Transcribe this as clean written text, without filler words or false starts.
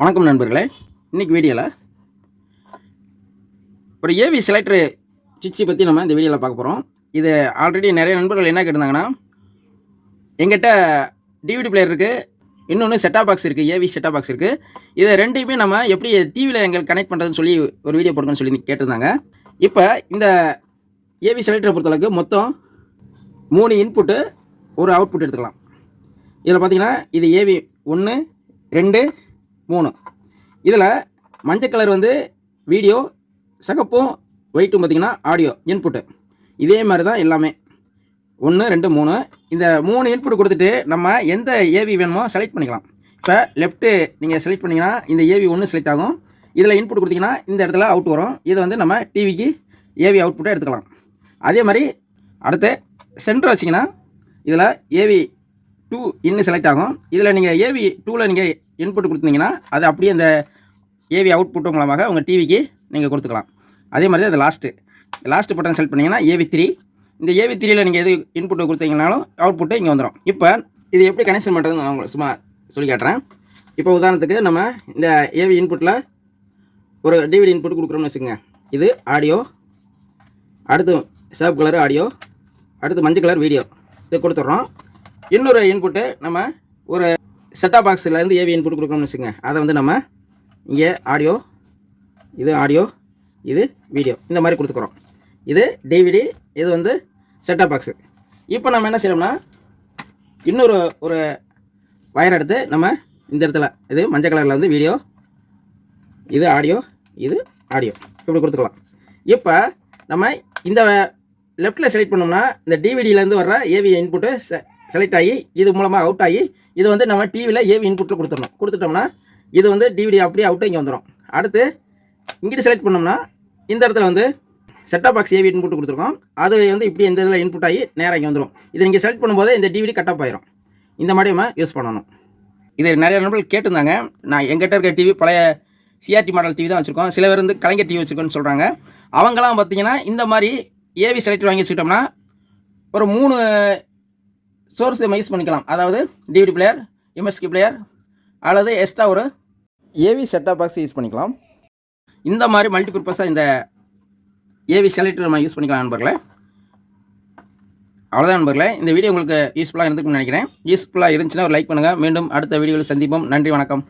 வணக்கம் நண்பர்களே. இன்றைக்கி வீடியோவில் ஒரு ஏவி செலக்டரு சுவிட்சை பற்றி நம்ம இந்த வீடியோவில் பார்க்க போகிறோம். இது ஆல்ரெடி நிறைய நண்பர்கள் என்ன கேட்டிருந்தாங்கன்னா, எங்கிட்ட டிவிடி பிளேயர் இருக்குது, இன்னொன்று செட்டாப் பாக்ஸ் இருக்குது, ஏவி செட்டாப் பாக்ஸ் இருக்குது. இதை ரெண்டையுமே நம்ம எப்படி டிவியில் எங்களுக்கு கனெக்ட் பண்ணுறதுன்னு சொல்லி ஒரு வீடியோ போடுங்கன்னு சொல்லி கேட்டிருந்தாங்க. இப்போ இந்த ஏவி செலக்டரை பொறுத்தளவுக்கு மொத்தம் 3 இன்புட்டு ஒரு அவுட்புட் எடுத்துக்கலாம். இதில் பார்த்தீங்கன்னா இது ஏவி 1 2 3. இதில் மஞ்சள் கலர் வந்து வீடியோ, சகப்பும் ஒயிட்டும் பார்த்திங்கன்னா ஆடியோ இன்புட்டு. இதே மாதிரி தான் எல்லாமே 1 2 3. இந்த 3 இன்புட் கொடுத்துட்டு நம்ம எந்த ஏவி வேணுமோ செலக்ட் பண்ணிக்கலாம். இப்போ லெஃப்ட்டு நீங்கள் செலக்ட் பண்ணிங்கன்னா இந்த ஏவி 1 செலக்ட் ஆகும். இதில் இன்புட் கொடுத்திங்கன்னா இந்த இடத்துல அவுட் வரும். இதை வந்து நம்ம டிவிக்கு ஏவி அவுட்புட்டை எடுத்துக்கலாம். அதே மாதிரி அடுத்து சென்டர் வச்சிங்கன்னா இதில் ஏவி 2 இன்னும் செலக்ட் ஆகும். இதில் நீங்கள் ஏவி 2ல் நீங்கள் இன்புட் கொடுத்தீங்கன்னா அது அப்படியே அந்த ஏவி அவுட்புட்டு மூலமாக உங்கள் டிவிக்கு நீங்கள் கொடுத்துக்கலாம். அதே மாதிரி அது லாஸ்ட்டு பட்டன் செலக்ட் பண்ணிங்கன்னா ஏவி 3. இந்த ஏவி 3ல் நீங்கள் எது இன்புட்டு கொடுத்தீங்கனாலும் அவுட்புட்டு இங்கே வந்துடும். இப்போ இது எப்படி கனெக்ஷன் பண்ணுறதுன்னு நான் உங்களுக்கு சும்மா சொல்லி காட்டுறேன். இப்போ உதாரணத்துக்கு நம்ம இந்த ஏவி இன்புட்டில் ஒரு டிவிடி இன்புட் கொடுக்குறோம்னு வச்சுக்கோங்க. இது ஆடியோ, அடுத்து சிவப்பு கலர் ஆடியோ, அடுத்து மஞ்சள் கலர் வீடியோ, இது கொடுத்துட்றோம். இன்னொரு இன்புட்டு நம்ம ஒரு செட்டாப் பாக்ஸ்லேருந்து ஏவி இன்புட் கொடுக்குறோம்னு வச்சுக்கோங்க. அதை வந்து நம்ம இங்கே ஆடியோ, இது வீடியோ, இந்த மாதிரி கொடுத்துக்குறோம். இது டிவிடி, இது வந்து செட்டாப் பாக்ஸு. இப்போ நம்ம என்ன செய்யணும்னா இன்னொரு ஒரு வயர் எடுத்து நம்ம இந்த இடத்துல இது மஞ்சள் கலரில் வந்து வீடியோ, இது ஆடியோ, இப்படி கொடுத்துக்கலாம். இப்போ நம்ம இந்த லெஃப்ட்டில் செலக்ட் பண்ணோம்னா இந்த டிவிடியிலேருந்து வர்ற ஏவி இன்புட்டு செலக்ட் ஆகி இது மூலமாக அவுட் ஆகி இது வந்து நம்ம டிவியில் ஏவி இன்புட்டில் கொடுத்துட்டோம்னா இது வந்து டிவிடி அப்படியே அவுட்டு இங்கே வந்துடும். அடுத்து இங்கிட்டு செலக்ட் பண்ணோம்னா இந்த இடத்துல வந்து செட்டாப் பாக்ஸ் ஏவி இன்புட் கொடுத்துருக்கோம். அது வந்து இப்படி இந்த இதில் இன்புட் ஆகி நேராக இங்கே வந்துடும். இது நீங்கள் செலக்ட் பண்ணும்போது இந்த டிவிடி கட் ஆஃப் ஆயிரும். இந்த மாதிரி நம்ம யூஸ் பண்ணணும். இது நிறைய நண்பர்கள் கேட்டிருந்தாங்க. நான் எங்கிட்ட இருக்க டிவி பழைய சிஆர்டி மாடல் டிவி தான் வச்சுருக்கோம். சில பேர் வந்து கலைஞர் டிவி வச்சுருக்கோன்னு சொல்கிறாங்க. அவங்களாம் பார்த்தீங்கன்னா இந்த மாதிரி ஏவி செலக்டர் வாங்கி வச்சுக்கிட்டோம்னா ஒரு 3 சோர்ஸ் நம்ம யூஸ் பண்ணிக்கலாம். அதாவது டிவிடி பிளேயர், எம்எஸ்கி பிளேயர் அல்லது எக்ஸ்ட்ரா ஒரு ஏவி செட்டாப் பாக்ஸ் யூஸ் பண்ணிக்கலாம். இந்த மாதிரி மல்டிபர்பஸாக இந்த ஏவி செலக்டர் நம்ம யூஸ் பண்ணிக்கலாம் நண்பர்களே. அவ்வளோதான் நண்பர்களே. இந்த வீடியோ உங்களுக்கு யூஸ்ஃபுல்லாக இருந்துக்குன்னு நினைக்கிறேன். யூஸ்ஃபுல்லாக இருந்துச்சுன்னா ஒரு லைக் பண்ணுங்கள். மீண்டும் அடுத்த வீடியோவில் சந்திப்போம். நன்றி, வணக்கம்.